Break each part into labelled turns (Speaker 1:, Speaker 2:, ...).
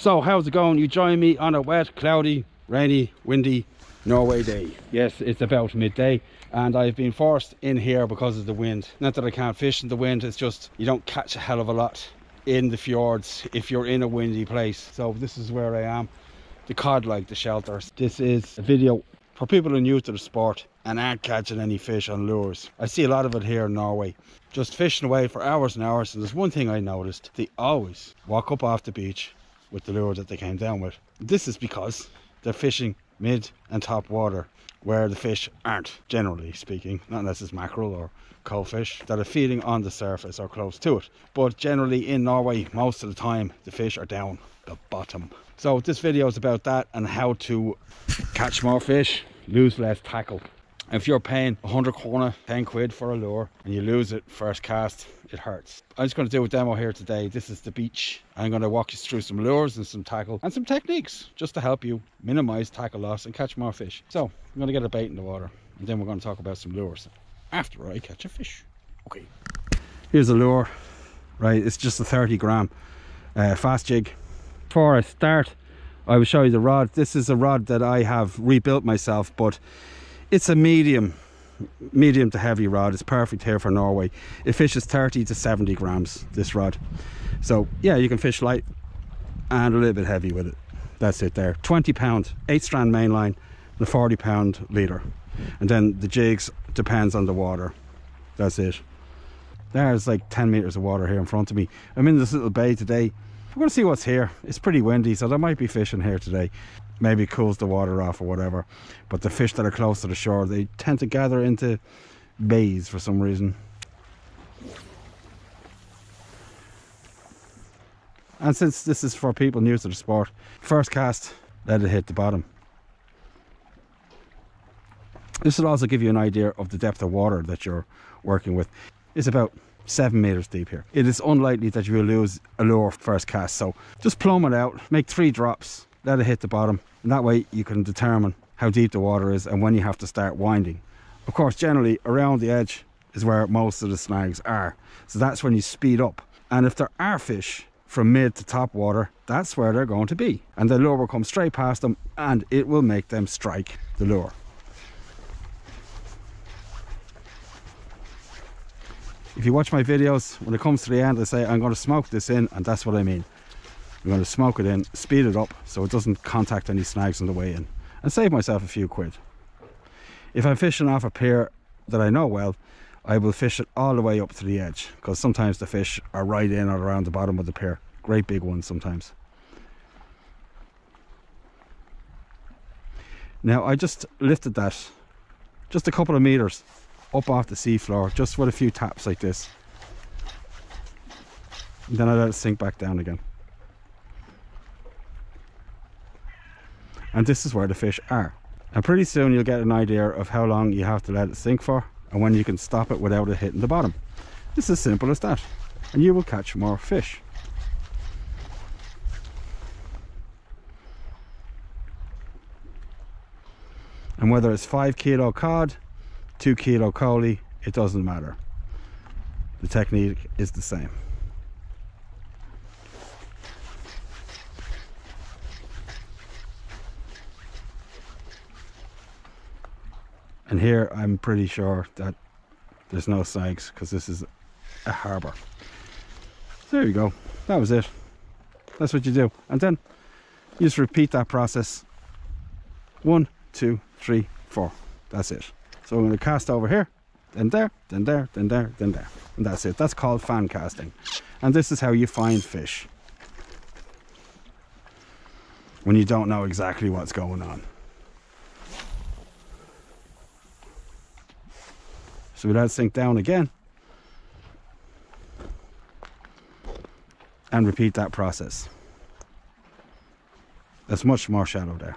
Speaker 1: So how's it going? You join me on a wet, cloudy, rainy, windy Norway day. Yes, it's about midday and I've been forced in here because of the wind. Not that I can't fish in the wind, it's just you don't catch a hell of a lot in the fjords if you're in a windy place. So this is where I am. The cod like the shelters. This is a video for people who are new to the sport and aren't catching any fish on lures. I see a lot of it here in Norway, just fishing away for hours and hours. And there's one thing I noticed: they always walk up off the beach with the lure that they came down with. This is because they're fishing mid and top water where the fish aren't, generally speaking, not unless it's mackerel or coalfish that are feeding on the surface or close to it. But generally in Norway, most of the time the fish are down the bottom. So this video is about that and how to catch more fish, lose less tackle. If you're paying 100 krona, 10 quid for a lure, and you lose it first cast, it hurts. I'm just going to do a demo here today. This is the beach. I'm going to walk you through some lures and some tackle and some techniques just to help you minimize tackle loss and catch more fish. So I'm going to get a bait in the water and then we're going to talk about some lures after I catch a fish. Okay. Here's a lure, right? It's just a 30 gram fast jig. Before I start, I will show you the rod. This is a rod that I have rebuilt myself, but it's a medium to heavy rod. It's perfect here for Norway. It fishes 30 to 70 grams, this rod. So yeah, you can fish light and a little bit heavy with it. That's it there. 20 pound, 8 strand main line and a 40 pound leader. And then the jigs depends on the water. That's it. There's like 10 meters of water here in front of me. I'm in this little bay today. We're going to see what's here. It's pretty windy, so there might be fishing here today. Maybe it cools the water off or whatever. But the fish that are close to the shore, they tend to gather into bays for some reason. And since this is for people new to the sport, first cast, let it hit the bottom. This will also give you an idea of the depth of water that you're working with. It's about 7 meters deep here. It is unlikely that you will lose a lure first cast, so just plumb it out, make 3 drops, let it hit the bottom, and that way you can determine how deep the water is and when you have to start winding. Of course, generally around the edge is where most of the snags are, so that's when you speed up. And if there are fish from mid to top water, that's where they're going to be, and the lure will come straight past them and it will make them strike the lure. If you watch my videos, when it comes to the end, I say I'm going to smoke this in, and that's what I mean. I'm going to smoke it in, speed it up so it doesn't contact any snags on the way in, and save myself a few quid. If I'm fishing off a pier that I know well, I will fish it all the way up to the edge, because sometimes the fish are right in or around the bottom of the pier. Great big ones sometimes. Now I just lifted that just a couple of meters up off the seafloor, just with a few taps like this, and then I let it sink back down again. And this is where the fish are, and pretty soon you'll get an idea of how long you have to let it sink for and when you can stop it without it hitting the bottom. It's as simple as that, and you will catch more fish. And whether it's 5 kilo cod, 2 kilo coley, it doesn't matter. The technique is the same. And here I'm pretty sure that there's no snags because this is a harbour. So there you go. That was it. That's what you do. And then you just repeat that process. 1, 2, 3, 4. That's it. So I'm going to cast over here, then there, then there, then there, then there. And that's it. That's called fan casting. And this is how you find fish when you don't know exactly what's going on. So we let it sink down again and repeat that process. There's much more shallow there.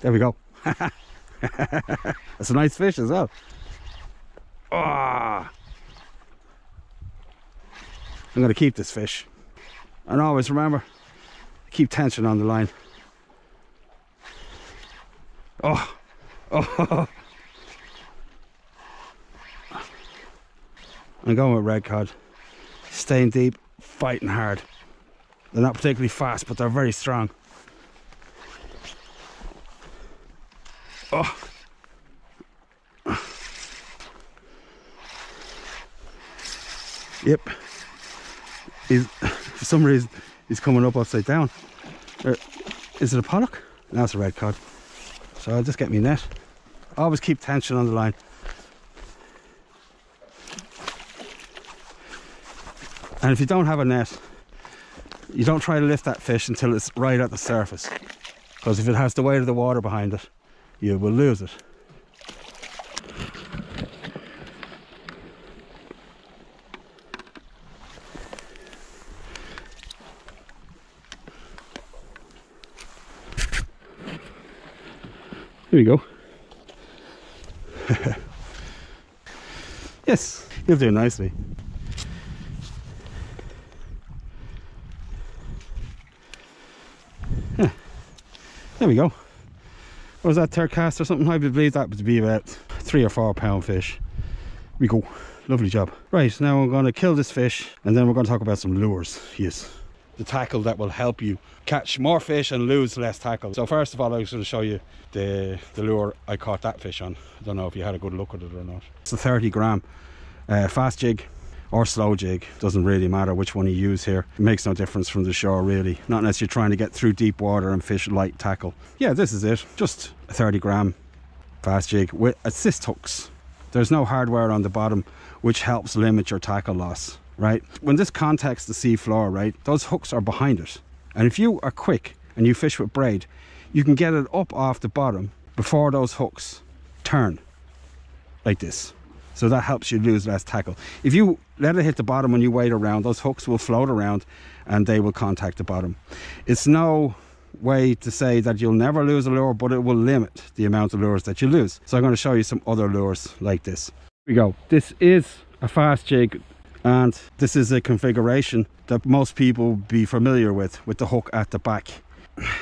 Speaker 1: There we go. That's a nice fish as well. Oh, I'm going to keep this fish. And always remember, keep tension on the line. Oh, oh. I'm going with red cod. Staying deep, fighting hard. They're not particularly fast, but they're very strong. Oh. Yep. For some reason, he's coming up upside down. Is it a pollock? No, it's a red cod. So I'll just get me net. Always keep tension on the line. And if you don't have a net, you don't try to lift that fish until it's right at the surface. Because if it has the weight of the water behind it, you will lose it. Here we go. Yes, you'll do nicely. Yeah. There we go. What was that, third cast or something? I believe that would be about 3 or 4 pound fish. We go. Lovely job. Right, now I'm going to kill this fish and then we're going to talk about some lures. Yes. The tackle that will help you catch more fish and lose less tackle. So first of all, I'm going to show you the lure I caught that fish on. I don't know if you had a good look at it or not. It's a 30 gram fast jig or slow jig. Doesn't really matter which one you use here. It makes no difference from the shore really. Not unless you're trying to get through deep water and fish light tackle. Yeah, this is it. Just a 30 gram fast jig with assist hooks. There's no hardware on the bottom, which helps limit your tackle loss. Right, when this contacts the sea floor, right, those hooks are behind it, and if you are quick and you fish with braid, you can get it up off the bottom before those hooks turn like this. So that helps you lose less tackle. If you let it hit the bottom when you wait around, those hooks will float around and they will contact the bottom. It's no way to say that you'll never lose a lure, but it will limit the amount of lures that you lose. So I'm going to show you some other lures like this. Here we go. This is a fast jig. And this is a configuration that most people will be familiar with the hook at the back.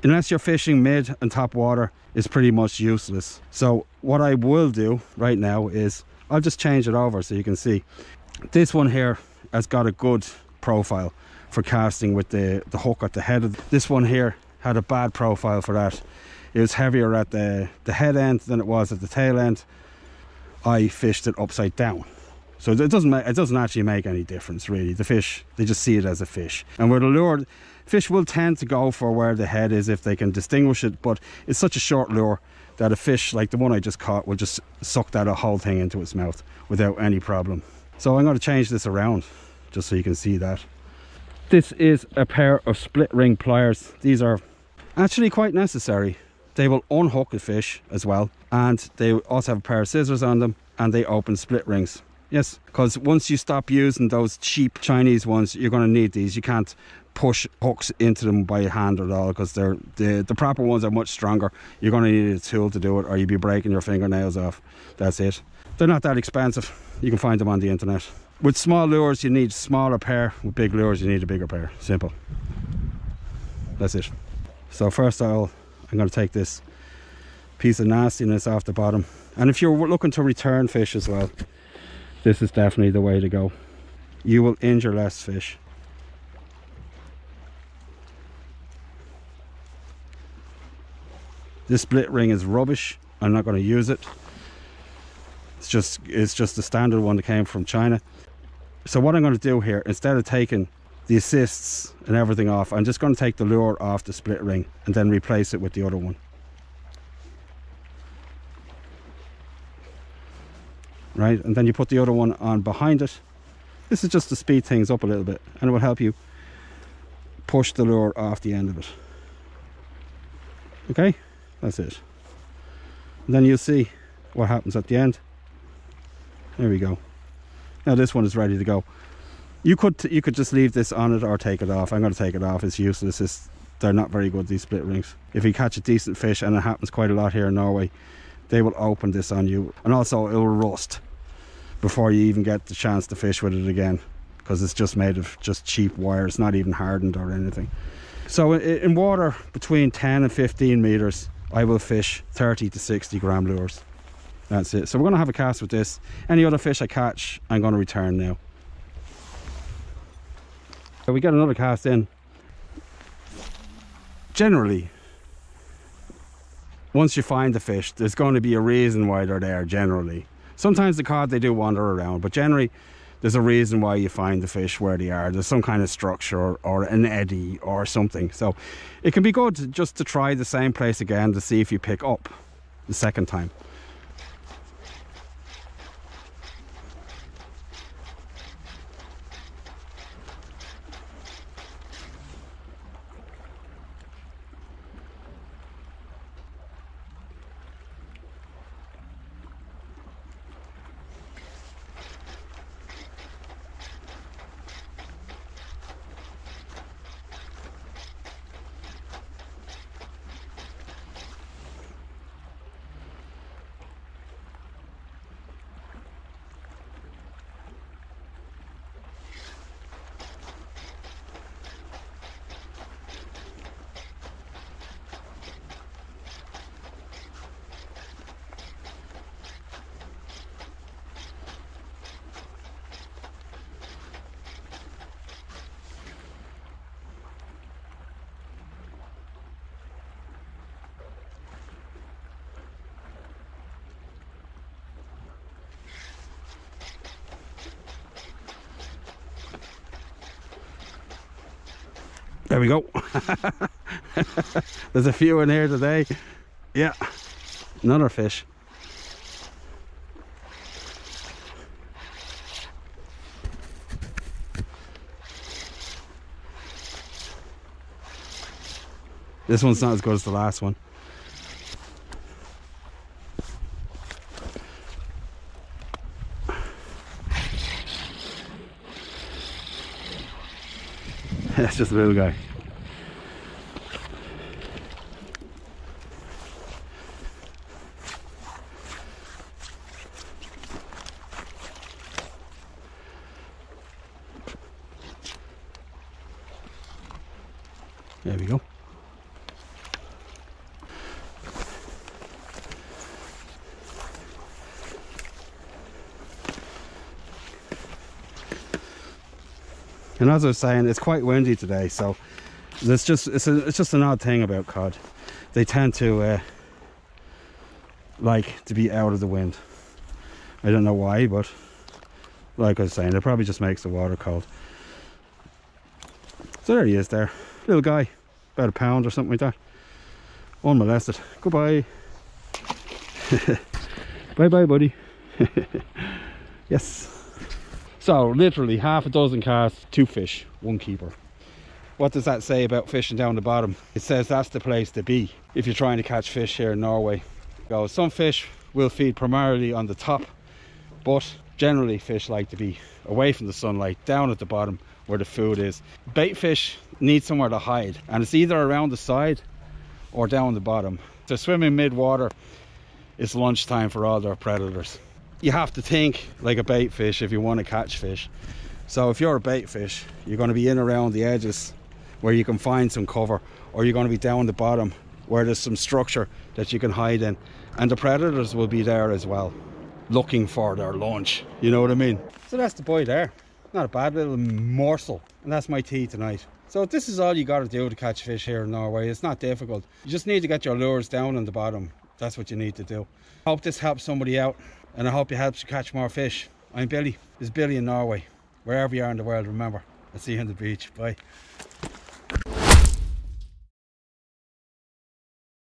Speaker 1: Unless you're fishing mid and top water, it's pretty much useless. So what I will do right now is I'll just change it over so you can see. This one here has got a good profile for casting with the hook at the head of this one here had a bad profile for that. It was heavier at the head end than it was at the tail end. I fished it upside down. So it doesn't actually make any difference really. The fish, they just see it as a fish. And where the lure, fish will tend to go for where the head is if they can distinguish it, but it's such a short lure that a fish like the one I just caught will just suck that whole thing into its mouth without any problem. So I'm going to change this around just so you can see that. This is a pair of split ring pliers. These are actually quite necessary. They will unhook a fish as well, and they also have a pair of scissors on them, and they open split rings. Yes, because once you stop using those cheap Chinese ones, you're going to need these. You can't push hooks into them by hand at all, because the proper ones are much stronger. You're going to need a tool to do it, or you'll be breaking your fingernails off. That's it. They're not that expensive. You can find them on the internet. With small lures, you need a smaller pair. With big lures, you need a bigger pair. Simple. That's it. So first I'm going to take this piece of nastiness off the bottom. And if you're looking to return fish as well, this is definitely the way to go. You will injure less fish. This split ring is rubbish. I'm not going to use it. It's just the standard one that came from China. So what I'm going to do here, instead of taking the assists and everything off, I'm just going to take the lure off the split ring and then replace it with the other one. Right, and then you put the other one on behind it. This is just to speed things up a little bit, and it will help you push the lure off the end of it. Okay, that's it. And then you'll see what happens at the end. There we go. Now this one is ready to go. You could just leave this on it or take it off. I'm going to take it off. It's useless. they're not very good, these split rings. If you catch a decent fish, and it happens quite a lot here in Norway, they will open this on you, and also it will rust before you even get the chance to fish with it again, because it's just made of just cheap wire. It's not even hardened or anything. So in water between 10 and 15 meters, I will fish 30 to 60 gram lures. That's it. So we're going to have a cast with this. Any other fish I catch, I'm going to return now. So we get another cast in. Generally, once you find the fish, there's going to be a reason why they're there, generally. Sometimes the cod, they do wander around, but generally there's a reason why you find the fish where they are. There's some kind of structure or an eddy or something. So it can be good just to try the same place again to see if you pick up the second time. There we go. There's a few in here today. Yeah, another fish. This one's not as good as the last one. It's just a little guy. There we go. And as I was saying, it's quite windy today, so it's just an odd thing about cod. They tend to like to be out of the wind. I don't know why, but like I was saying, it probably just makes the water cold. So there he is there. Little guy, about a pound or something like that. Unmolested. Goodbye. Bye bye, buddy. Yes. So literally half a dozen casts, 2 fish, 1 keeper. What does that say about fishing down the bottom? It says that's the place to be if you're trying to catch fish here in Norway. Some fish will feed primarily on the top, but generally fish like to be away from the sunlight, down at the bottom where the food is. Bait fish need somewhere to hide, and it's either around the side or down the bottom. So swimming mid-water is lunchtime for all their predators. You have to think like a bait fish if you want to catch fish. So if you're a bait fish, you're going to be in around the edges where you can find some cover, or you're going to be down the bottom where there's some structure that you can hide in, and the predators will be there as well, looking for their lunch, you know what I mean? So that's the boy there. Not a bad little morsel, and that's my tea tonight. So this is all you got to do to catch fish here in Norway. It's not difficult. You just need to get your lures down on the bottom. That's what you need to do. Hope this helps somebody out, and I hope it helps you catch more fish. I'm Billy. This is Billy in Norway. Wherever you are in the world, remember, I'll see you on the beach. Bye.